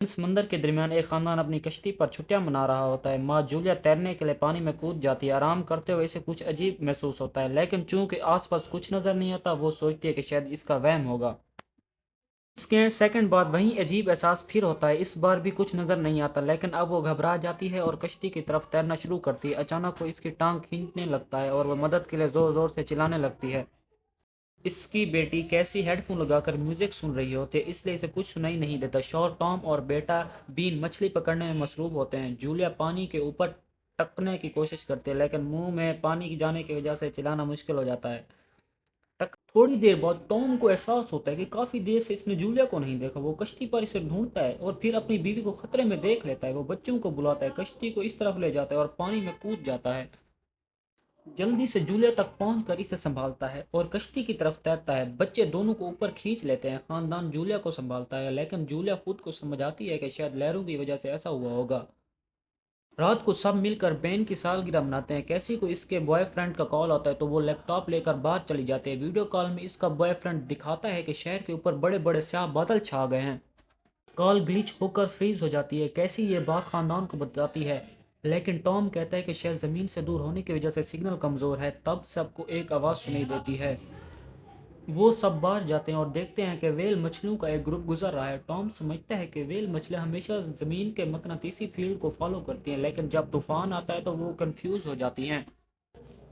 سمندر کے درمیان ایک خاندان اپنی کشتی پر چھٹیاں منا رہا ہوتا ہے۔ ماں جولیا تیرنے کے لیے پانی میں کود جاتی ہے۔ آرام کرتے ہوئے اسے کچھ عجیب محسوس ہوتا ہے، لیکن چونکہ آس پاس کچھ نظر نہیں آتا، وہ سوچتی ہے کہ شاید اس کا وہم ہوگا۔ سیکنڈ بعد وہی عجیب احساس پھر ہوتا ہے۔ اس بار بھی کچھ نظر نہیں آتا، لیکن اب وہ گھبرا جاتی ہے اور کشتی کی طرف تیرنا شروع کرتی ہے۔ اچانک وہ اس کی ٹانگ کھینچنے لگتا ہے اور وہ مدد کے لیے زور زور سے چلانے لگتی ہے۔ اس کی بیٹی کیسی ہیڈ فون لگا کر میوزک سن رہی ہوتی ہے، اس لیے اسے کچھ سنائی نہیں دیتا۔ شوہر ٹام اور بیٹا بین مچھلی پکڑنے میں مصروف ہوتے ہیں۔ جولیا پانی کے اوپر ٹپکنے کی کوشش کرتی ہے، لیکن منہ میں پانی جانے کی وجہ سے چلانا مشکل ہو جاتا ہے۔ تھوڑی دیر بعد ٹام کو احساس ہوتا ہے کہ کافی دیر سے اس نے جولیا کو نہیں دیکھا۔ وہ کشتی پر اسے ڈھونڈتا ہے اور پھر اپنی بیوی کو خطرے میں دیکھ لیتا ہے۔ وہ بچوں کو بلاتا ہے، کشتی کو اس طرف لے جاتا ہے اور پانی میں کود جاتا ہے۔ جلدی سے جولیا تک پہنچ کر اسے سنبھالتا ہے اور کشتی کی طرف تیرتا ہے۔ بچے دونوں کو اوپر کھینچ لیتے ہیں۔ خاندان جولیا کو سنبھالتا ہے، لیکن جولیا خود کو سمجھاتی ہے کہ شاید لہروں کی وجہ سے ایسا ہوا ہوگا۔ رات کو سب مل کر بین کی سالگرہ مناتے ہیں۔ کیسی کو اس کے بوائے فرینڈ کا کال آتا ہے تو وہ لیپ ٹاپ لے کر باہر چلی جاتی ہے۔ ویڈیو کال میں اس کا بوائے فرینڈ دکھاتا ہے کہ شہر کے اوپر بڑے بڑے سیاہ بادل چھا گئے ہیں۔ کال گلیچ ہو کر فریز ہو جاتی ہے۔ کیسی یہ بات خاندان کو بتاتی ہے، لیکن ٹام کہتا ہے کہ شاید زمین سے دور ہونے کی وجہ سے سگنل کمزور ہے۔ تب سب کو ایک آواز سنائی دیتی ہے۔ وہ سب باہر جاتے ہیں اور دیکھتے ہیں کہ ویل مچھلیوں کا ایک گروپ گزر رہا ہے۔ ٹام سمجھتا ہے کہ ویل مچھلیاں ہمیشہ زمین کے مقناطیسی فیلڈ کو فالو کرتی ہیں، لیکن جب طوفان آتا ہے تو وہ کنفیوز ہو جاتی ہیں۔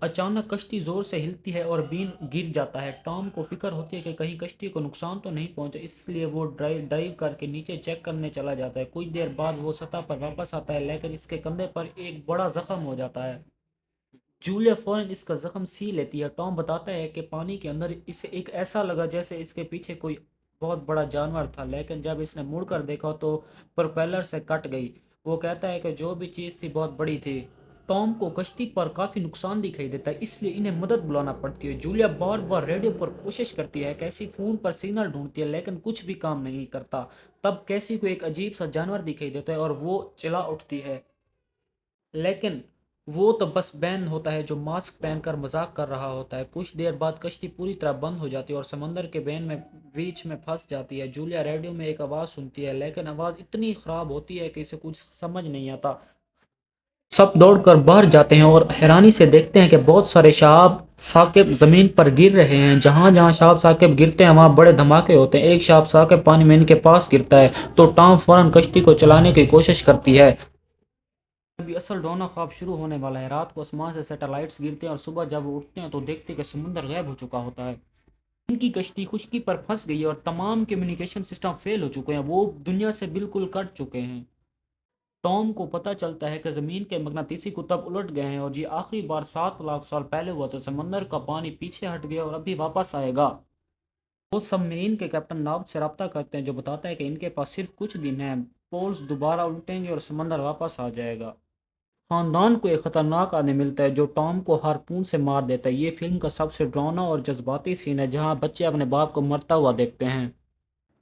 اچانک کشتی زور سے ہلتی ہے اور بین گر جاتا ہے۔ ٹام کو فکر ہوتی ہے کہ کہیں کشتی کو نقصان تو نہیں پہنچا، اس لیے وہ ڈائیو کر کے نیچے چیک کرنے چلا جاتا ہے۔ کچھ دیر بعد وہ سطح پر واپس آتا ہے، لیکن اس کے کندھے پر ایک بڑا زخم ہو جاتا ہے۔ جولیا فوراً اس کا زخم سی لیتی ہے۔ ٹام بتاتا ہے کہ پانی کے اندر اسے ایک ایسا لگا جیسے اس کے پیچھے کوئی بہت بڑا جانور تھا، لیکن جب اس نے مڑ کر دیکھا تو پروپیلر سے کٹ گئی۔ وہ کہتا ہے کہ جو بھی چیز تھی بہت بڑی تھی۔ ٹام کو کشتی پر کافی نقصان دکھائی دیتا ہے، اس لیے انہیں مدد بلانا پڑتی ہے۔ جولیا بار بار ریڈیو پر کوشش کرتی ہے، کیسی فون پر سگنل ڈھونڈتی ہے، لیکن کچھ بھی کام نہیں کرتا۔ تب کیسی کو ایک عجیب سا جانور دکھائی دیتا ہے اور وہ چلا اٹھتی ہے، لیکن وہ تو بس بین ہوتا ہے جو ماسک پہن کر مذاق کر رہا ہوتا ہے۔ کچھ دیر بعد کشتی پوری طرح بند ہو جاتی ہے اور سمندر کے بین میں بیچ میں پھنس جاتی ہے۔ جولیا ریڈیو میں ایک آواز سنتی ہے، لیکن آواز اتنی خراب ہوتی ہے کہ اسے کچھ سمجھ نہیں آتا۔ سب دوڑ کر باہر جاتے ہیں اور حیرانی سے دیکھتے ہیں کہ بہت سارے شہاب ثاقب زمین پر گر رہے ہیں۔ جہاں جہاں شہاب ثاقب گرتے ہیں وہاں بڑے دھماکے ہوتے ہیں۔ ایک شہاب ثاقب پانی میں ان کے پاس گرتا ہے تو ٹام فوراً کشتی کو چلانے کی کوشش کرتی ہے۔ ابھی اصل ڈراؤنا خواب شروع ہونے والا ہے۔ رات کو آسمان سے سیٹلائٹس گرتے ہیں اور صبح جب وہ اٹھتے ہیں تو دیکھتے ہیں کہ سمندر غائب ہو چکا ہوتا ہے۔ ان کی کشتی خشکی پر پھنس گئی ہے اور تمام کمیونیکیشن سسٹم فیل ہو چکے ہیں، وہ دنیا سے بالکل کٹ چکے ہیں۔ ٹام کو پتہ چلتا ہے کہ زمین کے مقناطیسی قطب الٹ گئے ہیں اور یہ آخری بار 7 لاکھ سال پہلے ہوا تھا۔ سمندر کا پانی پیچھے ہٹ گیا اور ابھی واپس آئے گا۔ وہ سب مرین کے کیپٹن ناوت سے رابطہ کرتے ہیں، جو بتاتا ہے کہ ان کے پاس صرف کچھ دن ہیں، پولز دوبارہ الٹیں گے اور سمندر واپس آ جائے گا۔ خاندان کو ایک خطرناک آدمی ملتا ہے جو ٹام کو ہارپون سے مار دیتا ہے۔ یہ فلم کا سب سے ڈراؤنا اور جذباتی سین ہے جہاں بچے اپنے باپ کو مرتا ہوا دیکھتے ہیں۔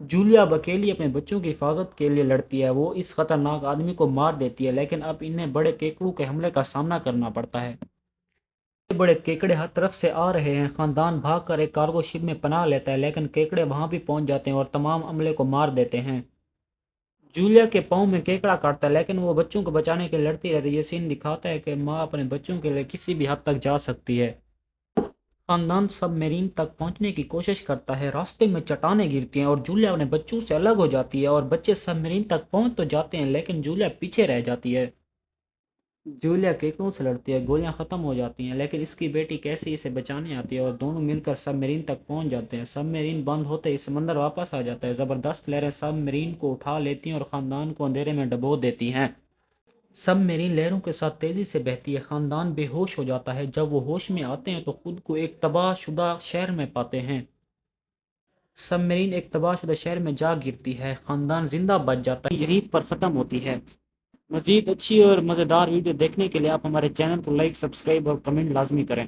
جولیا اب اکیلی اپنے بچوں کی حفاظت کے لیے لڑتی ہے۔ وہ اس خطرناک آدمی کو مار دیتی ہے، لیکن اب انہیں بڑے کیکڑوں کے حملے کا سامنا کرنا پڑتا ہے۔ بڑے بڑے کیکڑے ہر طرف سے آ رہے ہیں۔ خاندان بھاگ کر ایک کارگو شپ میں پناہ لیتا ہے، لیکن کیکڑے وہاں بھی پہنچ جاتے ہیں اور تمام عملے کو مار دیتے ہیں۔ جولیا کے پاؤں میں کیکڑا کاٹتا ہے، لیکن وہ بچوں کو بچانے کے لیے لڑتی رہتی ہے۔ یہ سین دکھاتا ہے کہ ماں اپنے بچوں کے لیے کسی بھی حد تک جا سکتی ہے۔ خاندان سب میرین تک پہنچنے کی کوشش کرتا ہے۔ راستے میں چٹانیں گرتی ہیں اور جولیا اپنے بچوں سے الگ ہو جاتی ہے اور بچے سب میرین تک پہنچ تو جاتے ہیں، لیکن جولیا پیچھے رہ جاتی ہے۔ جولیا کیکڑوں سے لڑتی ہے، گولیاں ختم ہو جاتی ہیں، لیکن اس کی بیٹی کیسی اسے بچانے آتی ہے اور دونوں مل کر سب میرین تک پہنچ جاتے ہیں۔ سب میرین بند ہوتے ہی سمندر واپس آ جاتا ہے۔ زبردست لہریں سب میرین کو اٹھا لیتی ہیں اور خاندان کو اندھیرے میں ڈبو دیتی ہیں۔ سب میرین لہروں کے ساتھ تیزی سے بہتی ہے۔ خاندان بے ہوش ہو جاتا ہے۔ جب وہ ہوش میں آتے ہیں تو خود کو ایک تباہ شدہ شہر میں پاتے ہیں۔ سب میرین ایک تباہ شدہ شہر میں جا گرتی ہے۔ خاندان زندہ بچ جاتا ہے۔ یہیں پر ختم ہوتی ہے۔ مزید اچھی اور مزیدار ویڈیو دیکھنے کے لیے آپ ہمارے چینل کو لائک، سبسکرائب اور کمنٹ لازمی کریں۔